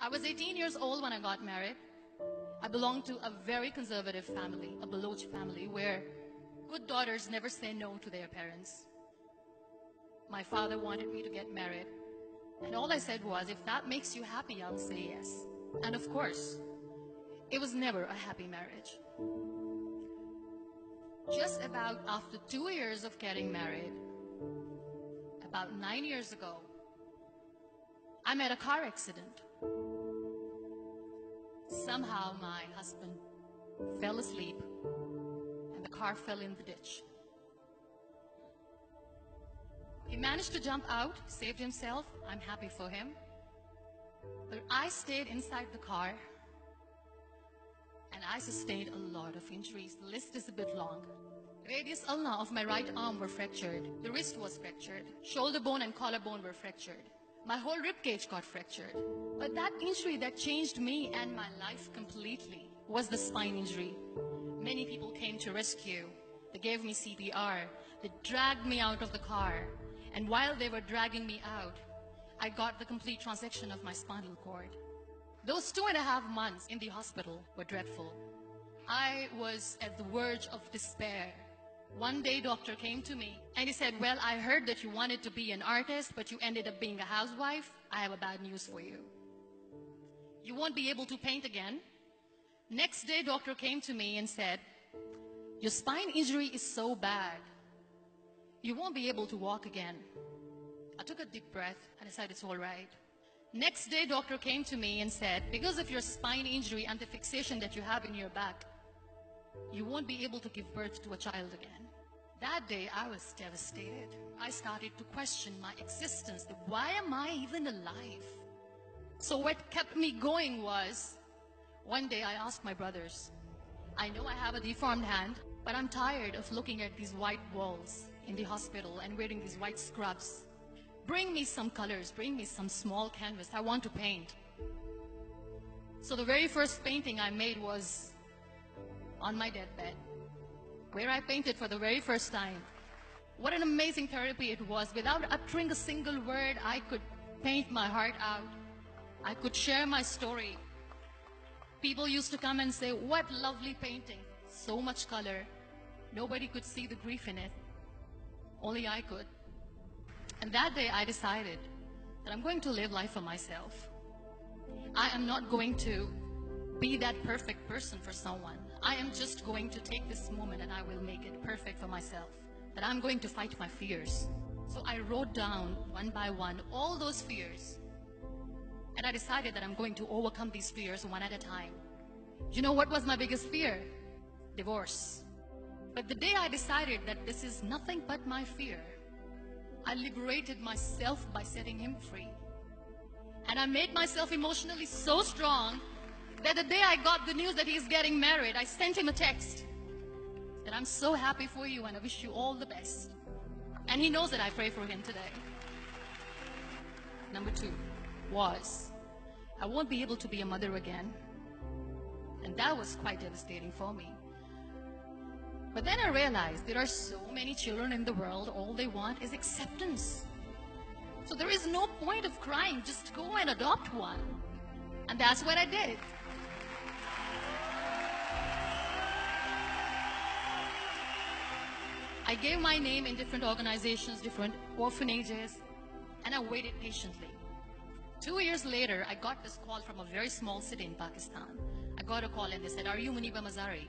I was 18 years old when I got married. I belonged to a very conservative family, a Baloch family, where good daughters never say no to their parents. My father wanted me to get married, and all I said was, if that makes you happy, I'll say yes. And of course, it was never a happy marriage. Just about after 2 years of getting married, about 9 years ago, I met a car accident. Somehow my husband fell asleep and the car fell in the ditch. He managed to jump out, saved himself. I'm happy for him. But I stayed inside the car and I sustained a lot of injuries. The list is a bit long. Radius ulna of my right arm were fractured. The wrist was fractured. Shoulder bone and collarbone were fractured. My whole rib cage got fractured. But that injury that changed me and my life completely was the spine injury. Many people came to rescue. They gave me CPR. They dragged me out of the car. And while they were dragging me out, I got the complete transection of my spinal cord. Those 2.5 months in the hospital were dreadful. I was at the verge of despair. One day, doctor came to me and he said, well, I heard that you wanted to be an artist, but you ended up being a housewife. I have a bad news for you. You won't be able to paint again. Next day, doctor came to me and said, your spine injury is so bad, you won't be able to walk again. I took a deep breath and I said, it's all right. Next day, doctor came to me and said, because of your spine injury and the fixation that you have in your back, you won't be able to give birth to a child again. That day, I was devastated. I started to question my existence. Why am I even alive? So what kept me going was, one day I asked my brothers, I know I have a deformed hand, but I'm tired of looking at these white walls in the hospital and wearing these white scrubs. Bring me some colors, bring me some small canvas. I want to paint. So the very first painting I made was on my deathbed, where I painted for the very first time. What an amazing therapy it was. Without uttering a single word, I could paint my heart out. I could share my story. People used to come and say, what lovely painting. So much color. Nobody could see the grief in it. Only I could. And that day I decided that I'm going to live life for myself. I am not going to be that perfect person for someone. I am just going to take this moment and I will make it perfect for myself. That I'm going to fight my fears. So I wrote down one by one all those fears. And I decided that I'm going to overcome these fears one at a time. You know what was my biggest fear? Divorce. But the day I decided that this is nothing but my fear, I liberated myself by setting him free. And I made myself emotionally so strong that the day I got the news that he's getting married, I sent him a text that I'm so happy for you and I wish you all the best. And he knows that I pray for him today. Number 2 was, I won't be able to be a mother again. And that was quite devastating for me. But then I realized there are so many children in the world, all they want is acceptance. So there is no point of crying, just go and adopt one. And that's what I did. I gave my name in different organizations, different orphanages, and I waited patiently. 2 years later, I got this call from a very small city in Pakistan. I got a call and they said, are you Muniba Mazari?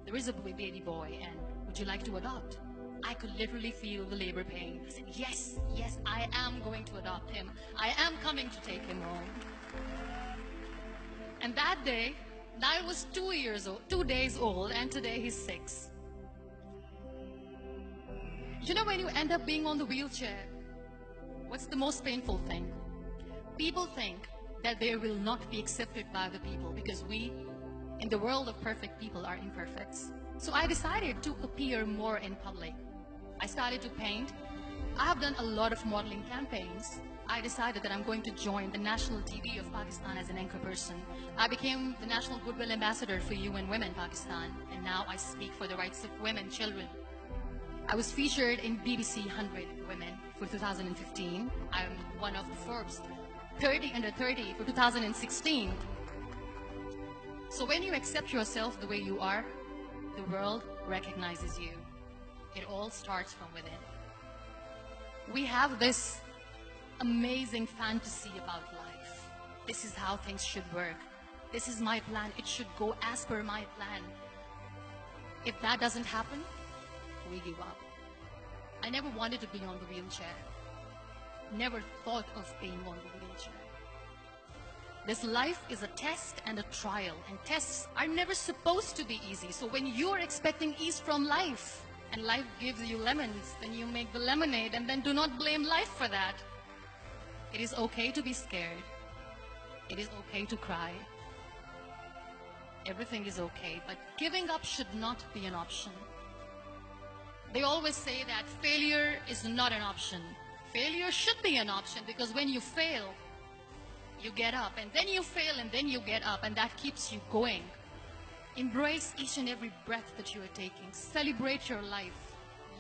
There is a baby boy and would you like to adopt? I could literally feel the labor pain. I said, yes, yes, I am going to adopt him. I am coming to take him home. And that day, I was 2 days old, and today he's 6. You know, when you end up being on the wheelchair, what's the most painful thing? People think that they will not be accepted by the people because we, in the world of perfect people, are imperfects. So I decided to appear more in public. I started to paint. I have done a lot of modeling campaigns. I decided that I'm going to join the national TV of Pakistan as an anchor person. I became the National Goodwill Ambassador for UN Women Pakistan, and now I speak for the rights of women, children. I was featured in BBC 100 Women for 2015. I'm one of the Forbes 30 under 30 for 2016. So when you accept yourself the way you are, the world recognizes you. It all starts from within. We have this amazing fantasy about life. This is how things should work. This is my plan. It should go as per my plan. If that doesn't happen, we give up. I never wanted to be on the wheelchair. Never thought of being on the wheelchair. This life is a test and a trial, and tests are never supposed to be easy. So when you're expecting ease from life, and life gives you lemons, then you make the lemonade, and then do not blame life for that. It is okay to be scared. It is okay to cry. Everything is okay, but giving up should not be an option. They always say that failure is not an option. Failure should be an option, because when you fail, you get up, and then you fail, and then you get up, and that keeps you going. Embrace each and every breath that you are taking. Celebrate your life.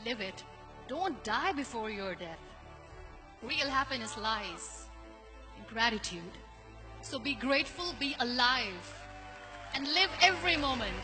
Live it. Don't die before your death. Real happiness lies in gratitude. So be grateful, be alive, and live every moment.